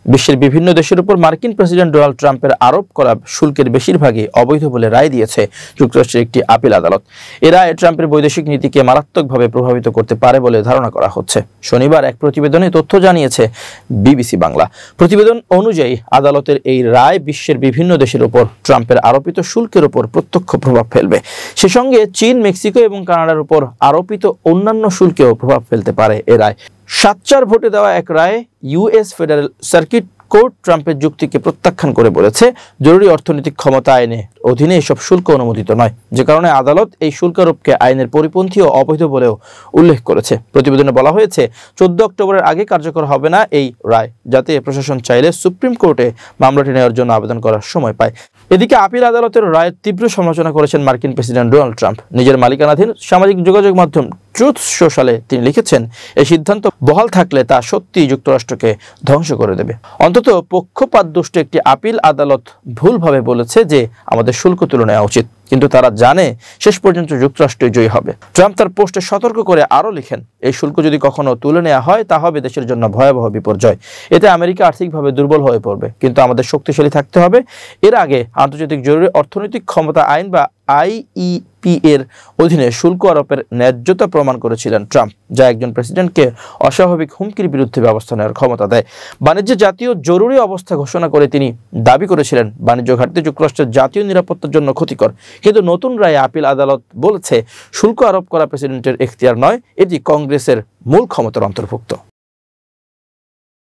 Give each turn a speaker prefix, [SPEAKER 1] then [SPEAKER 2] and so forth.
[SPEAKER 1] বিশ্বের বিভিন্ন দেশের উপর মার্কিন প্রেসিডেন্ট ডোনাল্ড ট্রাম্পের আরোপ করা শুল্কের বেশিরভাগই অবৈধ বলে রায় দিয়েছে যুক্তরাষ্ট্রের একটি আপিল আদালত। এ রায় ট্রাম্পের বৈদেশিক নীতিকে মারাত্মকভাবে প্রভাবিত করতে পারে বলে ধারণা করা হচ্ছে। শনিবার এক প্রতিবেদনে তথ্য জানিয়েছে বিবিসি বাংলা। প্রতিবেদন অনুযায়ী আদালতের এই রায় বিশ্বের বিভিন্ন দেশের উপর ট্রাম্পের আরোপিত শুল্কের উপর প্রত্যক্ষ প্রভাব ফেলবে। সে সঙ্গে চীন, মেক্সিকো এবং কানাডার উপর আরোপিত অন্যান্য শুল্কেও প্রভাব ফেলতে পারে এ রায়। 7-4 ভোটে দেওয়া এক রায়ে ইউএস ফেডারেল সার্কিট কোর্ট ট্রাম্পের যুক্তিকে প্রত্যাখ্যান করে বলেছে, জরুরি অর্থনৈতিক ক্ষমতা আইনের অধীনে এসব শুল্ক অনুমোদিত নয়, যে কারণে আদালত এই শুল্কারোপকে আইনের পরিপন্থী ও অবৈধ বলেও উল্লেখ করেছে। প্রতিবেদনে বলা হয়েছে 14 অক্টোবরের আগে কার্যকর হবে না এই রায়, যাতে প্রশাসন চাইলে সুপ্রিম কোর্টে মামলাটি নেওয়ার জন্য আবেদন করার সময় পায়। এদিকে আপিল আদালতের রায়ের তীব্র সমালোচনা করেছেন মার্কিন প্রেসিডেন্ট ডোনাল্ড ট্রাম্প। নিজের মালিকানাধীন সামাজিক যোগাযোগ মাধ্যম ট্রুথ সোশ্যালে তিনি লিখেছেন, এই সিদ্ধান্ত বহাল থাকলে তা সত্যিই যুক্তরাষ্ট্রকে ধ্বংস করে দেবে। অন্তত পক্ষপাতদুষ্ট একটি আপিল আদালত ভুলভাবে বলেছে যে আমাদের শুল্ক তুলে নেওয়া উচিত, কিন্তু তারা জানে শেষ পর্যন্ত যুক্তরাষ্ট্রই জয়ী হবে। ট্রাম্প তার পোস্টে সতর্ক করে আরও লিখেন, এই শুল্ক যদি কখনো তুলে নেওয়া হয় তা হবে দেশের জন্য ভয়াবহ বিপর্যয়। এতে আমেরিকা আর্থিকভাবে দুর্বল হয়ে পড়বে, কিন্তু আমাদের শক্তিশালী থাকতে হবে। এর আগে আন্তর্জাতিক জরুরি অর্থনৈতিক ক্ষমতা আইন বা আইইপি এর অধীনে শুল্ক আরোপের ন্যায্যতা প্রমাণ করেছিলেন ট্রাম্প, যা একজন প্রেসিডেন্টকে অস্বাভাবিক হুমকির বিরুদ্ধে ব্যবস্থা নেওয়ার ক্ষমতা দেয়। বাণিজ্যে জাতীয় জরুরি অবস্থা ঘোষণা করে তিনি দাবি করেছিলেন বাণিজ্য ঘাটতি যুক্তরাষ্ট্রের জাতীয় নিরাপত্তার জন্য ক্ষতিকর। কিন্তু নতুন রায়ে আপিল আদালত বলেছে শুল্ক আরোপ করা প্রেসিডেন্টের এখতিয়ার নয়, এটি কংগ্রেসের মূল ক্ষমতার অন্তর্ভুক্ত।